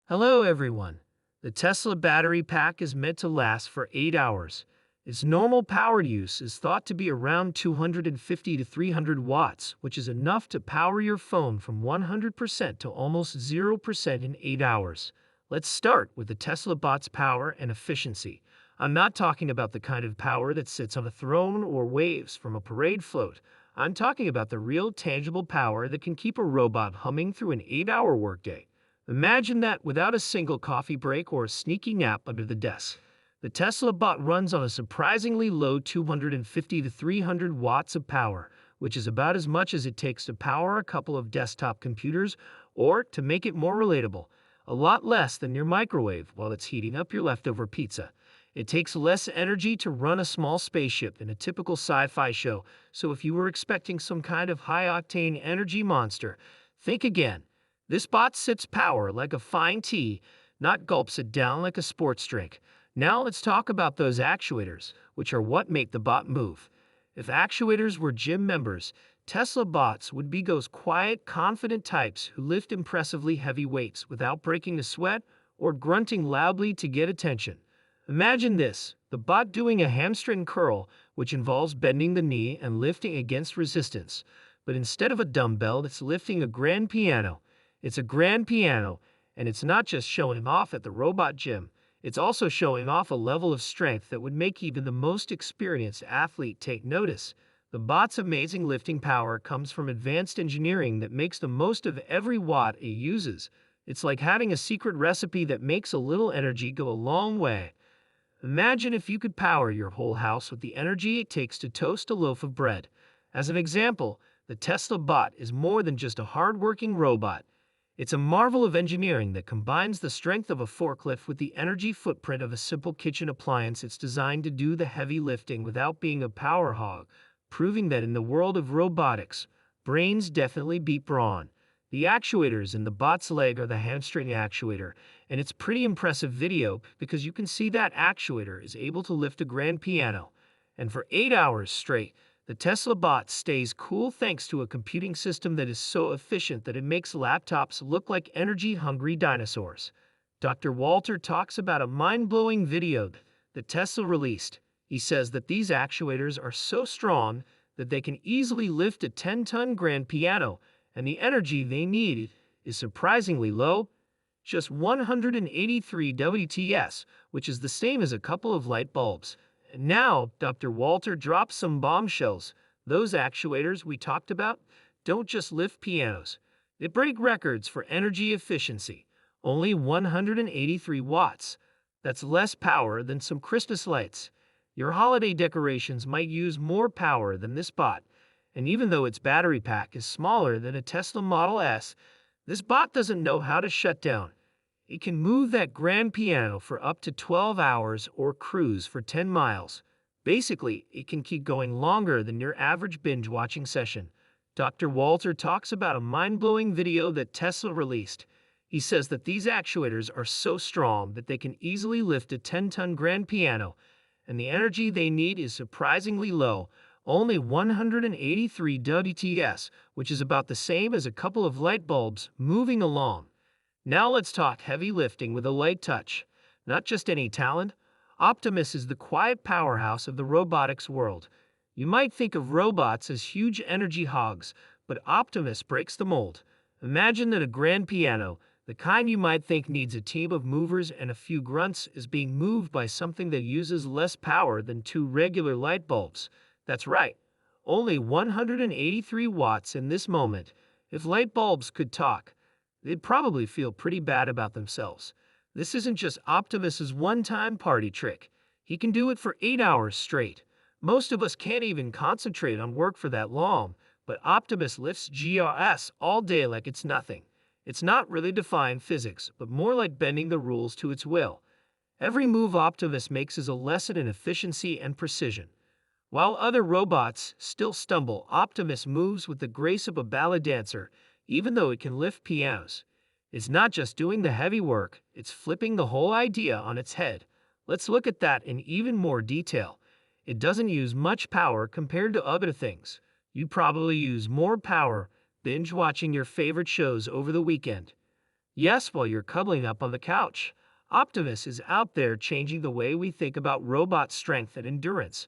Hello everyone. The Tesla battery pack is meant to last for 8 hours. Its normal power use is thought to be around 250 to 300 watts, which is enough to power your phone from 100% to almost 0% in 8 hours. Let's start with the Tesla bot's power and efficiency. I'm not talking about the kind of power that sits on a throne or waves from a parade float. I'm talking about the real tangible power that can keep a robot humming through an 8-hour workday. Imagine that without a single coffee break or a sneaky nap under the desk. The Tesla bot runs on a surprisingly low 250 to 300 watts of power, which is about as much as it takes to power a couple of desktop computers, or, to make it more relatable, a lot less than your microwave while it's heating up your leftover pizza. It takes less energy to run a small spaceship than a typical sci-fi show, so if you were expecting some kind of high-octane energy monster, think again. This bot sips power like a fine tea, not gulps it down like a sports drink. Now let's talk about those actuators, which are what make the bot move. If actuators were gym members, Tesla bots would be those quiet, confident types who lift impressively heavy weights without breaking a sweat or grunting loudly to get attention. Imagine this, the bot doing a hamstring curl, which involves bending the knee and lifting against resistance. But instead of a dumbbell, it's lifting a grand piano. It's a grand piano, and it's not just showing off at the robot gym. It's also showing off a level of strength that would make even the most experienced athlete take notice. The bot's amazing lifting power comes from advanced engineering that makes the most of every watt it uses. It's like having a secret recipe that makes a little energy go a long way. Imagine if you could power your whole house with the energy it takes to toast a loaf of bread. As an example, the Tesla bot is more than just a hard-working robot. It's a marvel of engineering that combines the strength of a forklift with the energy footprint of a simple kitchen appliance. It's designed to do the heavy lifting without being a power hog, proving that in the world of robotics, brains definitely beat brawn. The actuators in the bot's leg are the hamstring actuator, and it's pretty impressive video because you can see that actuator is able to lift a grand piano. And for 8 hours straight, the Tesla bot stays cool thanks to a computing system that is so efficient that it makes laptops look like energy-hungry dinosaurs. Dr. Walter talks about a mind-blowing video that Tesla released. He says that these actuators are so strong that they can easily lift a 10-ton grand piano, and the energy they need is surprisingly low, just 183 WTS, which is the same as a couple of light bulbs. Now, Dr. Walter drops some bombshells. Those actuators we talked about don't just lift pianos. They break records for energy efficiency. Only 183 watts. That's less power than some Christmas lights. Your holiday decorations might use more power than this bot. And even though its battery pack is smaller than a Tesla Model S, this bot doesn't know how to shut down. It can move that grand piano for up to 12 hours or cruise for 10 miles. Basically, it can keep going longer than your average binge-watching session. Dr. Walter talks about a mind-blowing video that Tesla released. He says that these actuators are so strong that they can easily lift a 10-ton grand piano, and the energy they need is surprisingly low, only 183 WTS, which is about the same as a couple of light bulbs moving along. Now let's talk heavy lifting with a light touch. Not just any talent. Optimus is the quiet powerhouse of the robotics world. You might think of robots as huge energy hogs, but Optimus breaks the mold. Imagine that a grand piano, the kind you might think needs a team of movers and a few grunts, is being moved by something that uses less power than 2 regular light bulbs. That's right, only 183 watts in this moment. If light bulbs could talk, they'd probably feel pretty bad about themselves. This isn't just Optimus's one-time party trick. He can do it for 8 hours straight. Most of us can't even concentrate on work for that long, but Optimus lifts GRS all day like it's nothing. It's not really defying physics, but more like bending the rules to its will. Every move Optimus makes is a lesson in efficiency and precision. While other robots still stumble, Optimus moves with the grace of a ballet dancer, even though it can lift pianos. It's not just doing the heavy work, it's flipping the whole idea on its head. Let's look at that in even more detail. It doesn't use much power compared to other things. You probably use more power binge watching your favorite shows over the weekend. Yes, while you're cuddling up on the couch. Optimus is out there changing the way we think about robot strength and endurance.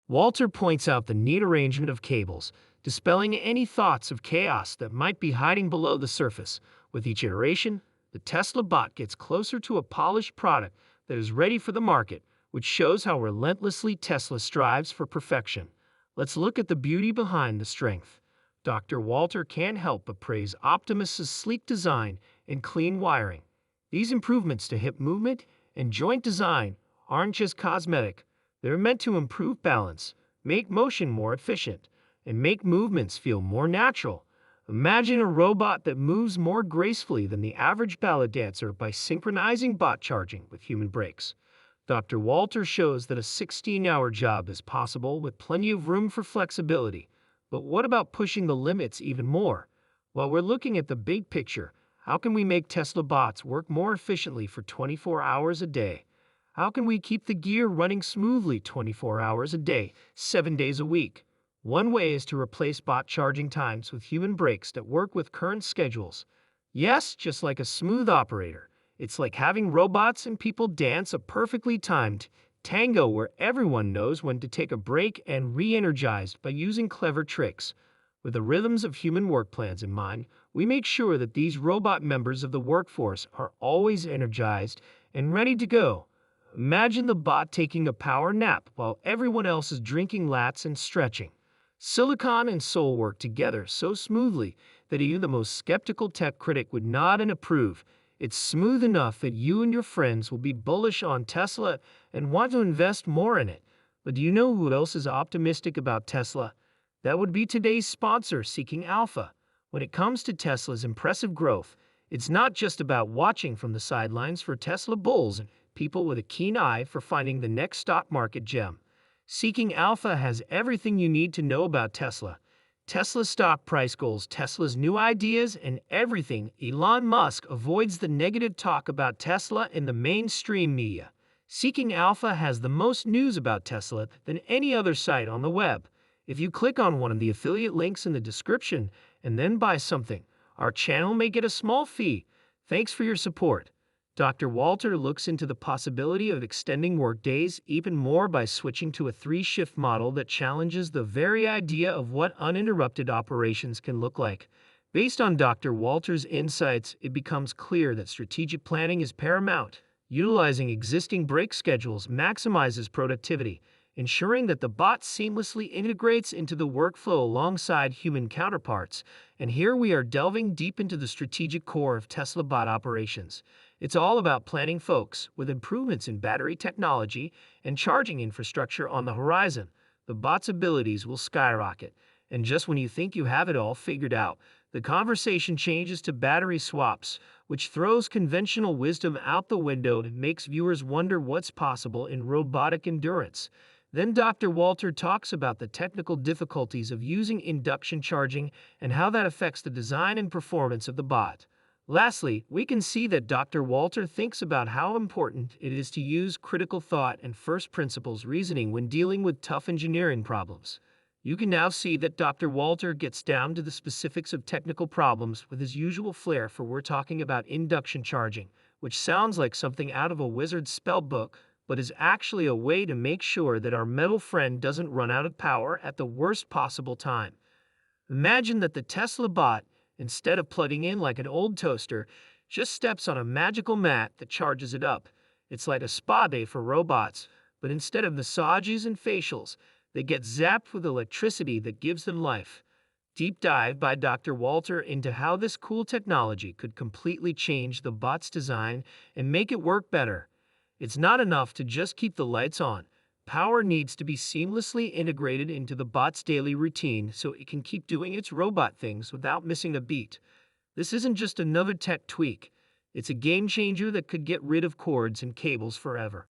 Walter points out the neat arrangement of cables, dispelling any thoughts of chaos that might be hiding below the surface. With each iteration, the Tesla bot gets closer to a polished product that is ready for the market, which shows how relentlessly Tesla strives for perfection. Let's look at the beauty behind the strength. Dr. Walter can't help but praise Optimus's sleek design and clean wiring. These improvements to hip movement and joint design aren't just cosmetic. They're meant to improve balance, make motion more efficient, and make movements feel more natural. Imagine a robot that moves more gracefully than the average ballet dancer by synchronizing bot charging with human brakes. Dr. Walter shows that a 16-hour job is possible with plenty of room for flexibility. But what about pushing the limits even more? While we're looking at the big picture, how can we make Tesla bots work more efficiently for 24 hours a day? How can we keep the gear running smoothly 24 hours a day, 7 days a week? One way is to replace bot charging times with human brakes that work with current schedules. Yes, just like a smooth operator. It's like having robots and people dance a perfectly timed tango where everyone knows when to take a break and re-energized by using clever tricks. With the rhythms of human work plans in mind, we make sure that these robot members of the workforce are always energized and ready to go. Imagine the bot taking a power nap while everyone else is drinking lats and stretching. Silicon and soul work together so smoothly that even the most skeptical tech critic would nod and approve. It's smooth enough that you and your friends will be bullish on Tesla and want to invest more in it. But do you know who else is optimistic about Tesla? That would be today's sponsor, Seeking Alpha. When it comes to Tesla's impressive growth, it's not just about watching from the sidelines for Tesla bulls and people with a keen eye for finding the next stock market gem. Seeking Alpha has everything you need to know about Tesla. Tesla's stock price goals, Tesla's new ideas, and everything. Elon Musk avoids the negative talk about Tesla in the mainstream media. Seeking Alpha has the most news about Tesla than any other site on the web. If you click on one of the affiliate links in the description and then buy something, our channel may get a small fee. Thanks for your support. Dr. Walter looks into the possibility of extending workdays even more by switching to a 3-shift model that challenges the very idea of what uninterrupted operations can look like. Based on Dr. Walter's insights, it becomes clear that strategic planning is paramount. Utilizing existing break schedules maximizes productivity, ensuring that the bot seamlessly integrates into the workflow alongside human counterparts. And here we are delving deep into the strategic core of Tesla bot operations. It's all about planning, folks. With improvements in battery technology and charging infrastructure on the horizon, the bot's abilities will skyrocket. And just when you think you have it all figured out, the conversation changes to battery swaps, which throws conventional wisdom out the window and makes viewers wonder what's possible in robotic endurance. Then Dr. Walter talks about the technical difficulties of using induction charging and how that affects the design and performance of the bot. Lastly, we can see that Dr. Walter thinks about how important it is to use critical thought and first principles reasoning when dealing with tough engineering problems. You can now see that Dr. Walter gets down to the specifics of technical problems with his usual flair for we're talking about induction charging, which sounds like something out of a wizard's spell book, but is actually a way to make sure that our metal friend doesn't run out of power at the worst possible time. Imagine that the Tesla bot, instead of plugging in like an old toaster, just steps on a magical mat that charges it up. It's like a spa day for robots, but instead of massages and facials, they get zapped with electricity that gives them life. Deep dive by Dr. Walter into how this cool technology could completely change the bot's design and make it work better. It's not enough to just keep the lights on. Power needs to be seamlessly integrated into the bot's daily routine so it can keep doing its robot things without missing a beat. This isn't just another tech tweak. It's a game changer that could get rid of cords and cables forever.